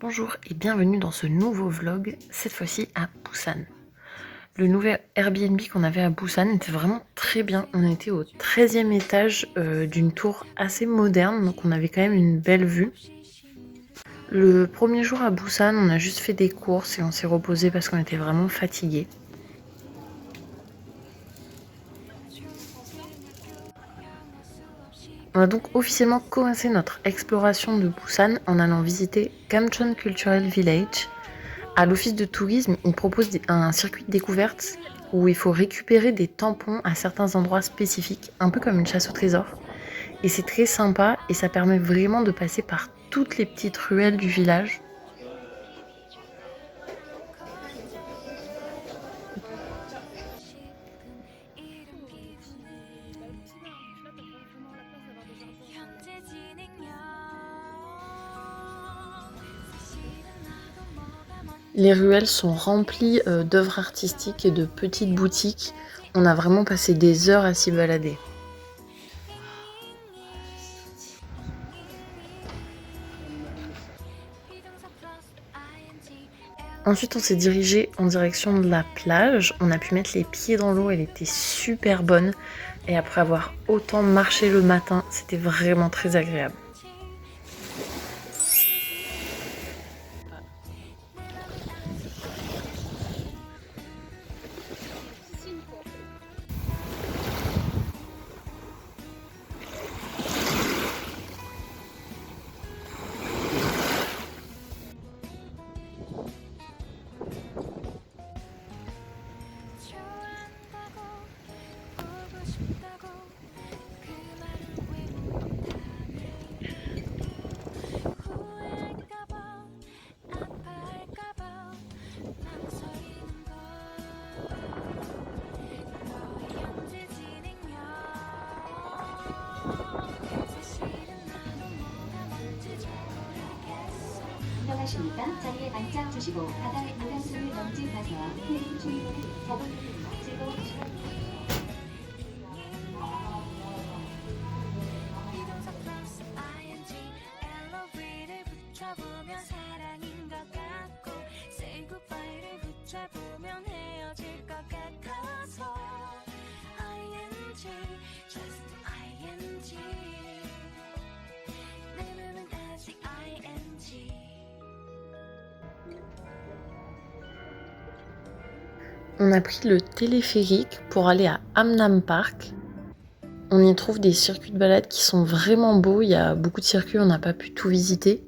Bonjour et bienvenue dans ce nouveau vlog, cette fois-ci à Busan. Le nouvel Airbnb qu'on avait à Busan était vraiment très bien. On était au 13e étage d'une tour assez moderne, donc on avait quand même une belle vue. Le premier jour à Busan, on a juste fait des courses et on s'est reposé parce qu'on était vraiment fatigués. On a donc officiellement commencé notre exploration de Busan en allant visiter Gamcheon Cultural Village. À l'office de tourisme, ils proposent un circuit de découverte où il faut récupérer des tampons à certains endroits spécifiques, un peu comme une chasse au trésor. Et c'est très sympa et ça permet vraiment de passer par toutes les petites ruelles du village. Les ruelles sont remplies d'œuvres artistiques et de petites boutiques. On a vraiment passé des heures à s'y balader. Ensuite, on s'est dirigé en direction de la plage. On a pu mettre les pieds dans l'eau, elle était super bonne. Et après avoir autant marché le matin, c'était vraiment très agréable. 운전하시니까 자리에 앉아 주시고 바닥에 무단수를 넘지 마세요. 힐링 주의보는 작업입니다. 즐거운 시간. On a pris le téléphérique pour aller à Hamnam Park. On y trouve des circuits de balade qui sont vraiment beaux. Il y a beaucoup de circuits, on n'a pas pu tout visiter.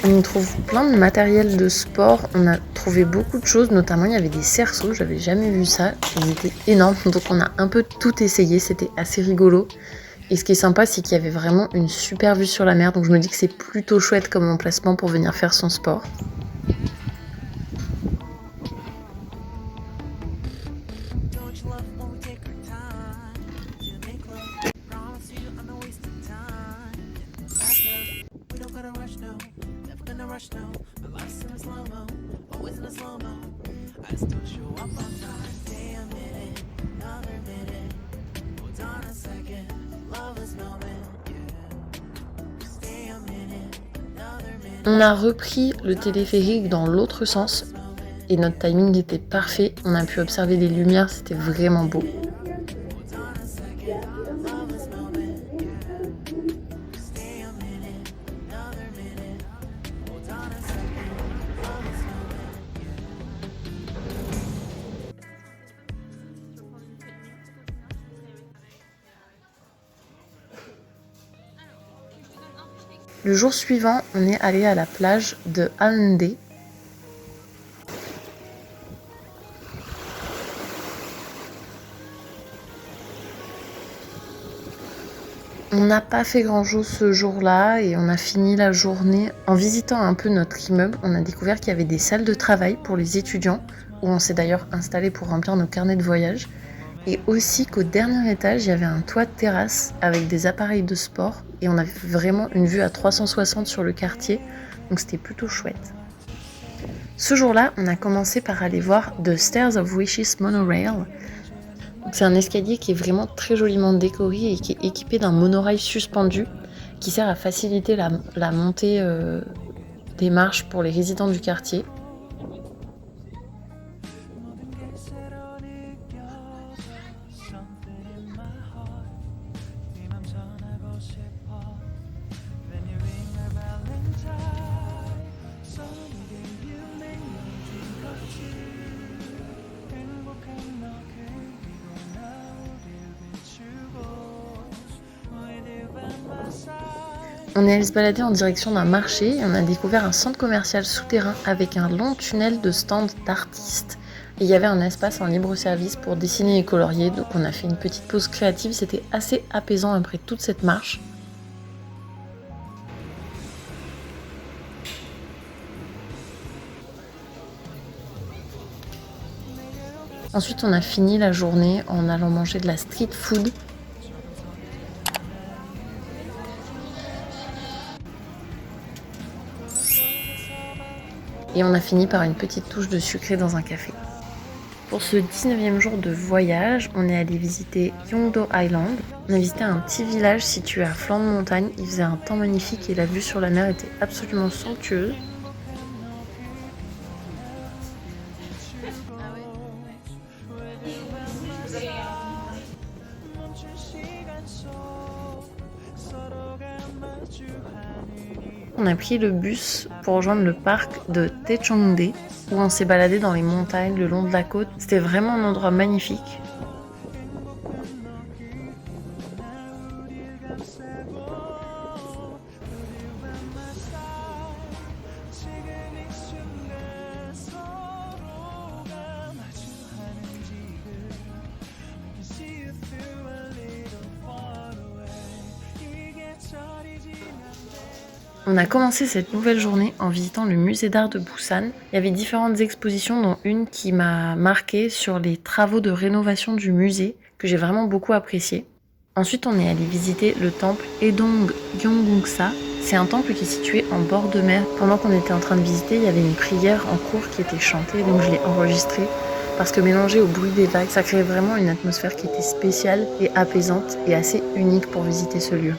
On y trouve plein de matériel de sport, on a trouvé beaucoup de choses, notamment il y avait des cerceaux, j'avais jamais vu ça, ils étaient énormes, donc on a un peu tout essayé, c'était assez rigolo. Et ce qui est sympa, c'est qu'il y avait vraiment une super vue sur la mer, donc je me dis que c'est plutôt chouette comme emplacement pour venir faire son sport. On a repris le téléphérique dans l'autre sens et notre timing était parfait. On a pu observer les lumières, c'était vraiment beau. Le jour suivant, on est allé à la plage de Haeundae. On On n'a pas fait grand-chose ce jour-là et on a fini la journée en visitant un peu notre immeuble. On a découvert qu'il y avait des salles de travail pour les étudiants, où on s'est d'ailleurs installé pour remplir nos carnets de voyage. Et aussi qu'au dernier étage, il y avait un toit de terrasse avec des appareils de sport. Et on avait vraiment une vue à 360 sur le quartier, donc c'était plutôt chouette. Ce jour-là, on a commencé par aller voir The Stairs of Wishes Monorail. C'est un escalier qui est vraiment très joliment décoré et qui est équipé d'un monorail suspendu qui sert à faciliter la montée des marches pour les résidents du quartier. On est allé se balader en direction d'un marché et on a découvert un centre commercial souterrain avec un long tunnel de stands d'artistes. Et il y avait un espace en libre service pour dessiner et colorier, donc on a fait une petite pause créative, c'était assez apaisant après toute cette marche. Ensuite on a fini la journée en allant manger de la street food. Et on a fini par une petite touche de sucré dans un café. Pour ce 19e jour de voyage, on est allé visiter Yongdo Island. On a visité un petit village situé à flanc de montagne. Il faisait un temps magnifique et la vue sur la mer était absolument somptueuse. On a pris le bus pour rejoindre le parc de Taechongde où on s'est baladé dans les montagnes le long de la côte. C'était vraiment un endroit magnifique. On a commencé cette nouvelle journée en visitant le musée d'art de Busan. Il y avait différentes expositions, dont une qui m'a marquée sur les travaux de rénovation du musée, que j'ai vraiment beaucoup apprécié. Ensuite, on est allé visiter le temple Edong Gyeongguksa. C'est un temple qui est situé en bord de mer. Pendant qu'on était en train de visiter, il y avait une prière en cours qui était chantée, donc je l'ai enregistrée. Parce que mélangé au bruit des vagues, ça créait vraiment une atmosphère qui était spéciale et apaisante et assez unique pour visiter ce lieu.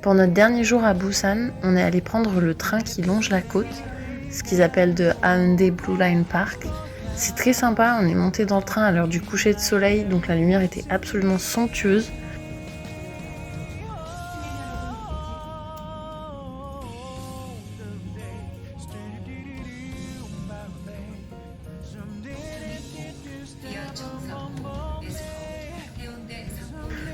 Pour notre dernier jour à Busan, on est allé prendre le train qui longe la côte, ce qu'ils appellent de Haeundae Blue Line Park. C'est très sympa, on est monté dans le train à l'heure du coucher de soleil, donc la lumière était absolument somptueuse.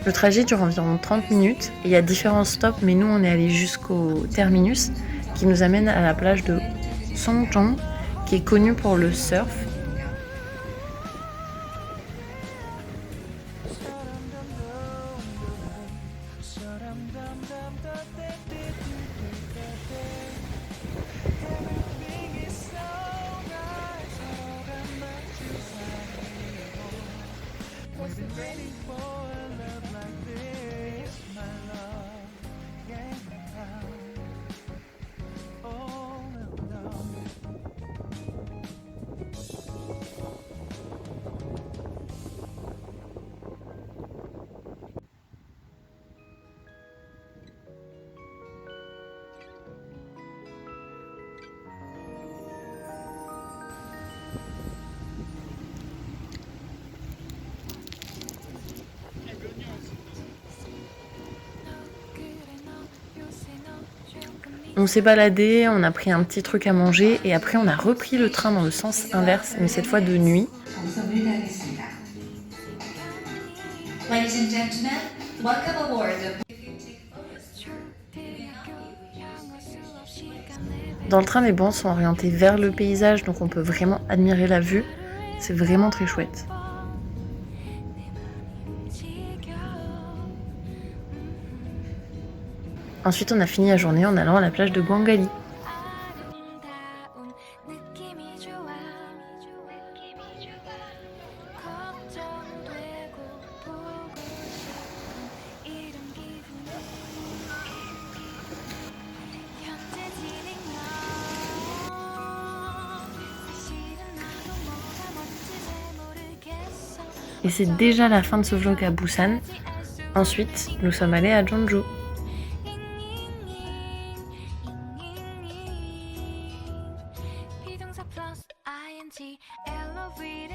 Le trajet dure environ 30 minutes et il y a différents stops, mais nous on est allé jusqu'au terminus qui nous amène à la plage de Songchon qui est connue pour le surf. On s'est baladé, on a pris un petit truc à manger et après on a repris le train dans le sens inverse, mais cette fois de nuit. 정석을 다하겠습니다. Ladies and gentlemen, welcome aboard. Dans le train, les bancs sont orientés vers le paysage, donc on peut vraiment admirer la vue. C'est vraiment très chouette. Ensuite, on a fini la journée en allant à la plage de Guangali. Et c'est déjà la fin de ce vlog à Busan. Ensuite, nous sommes allés à Jeonju. 비동사 플러스 ing LOV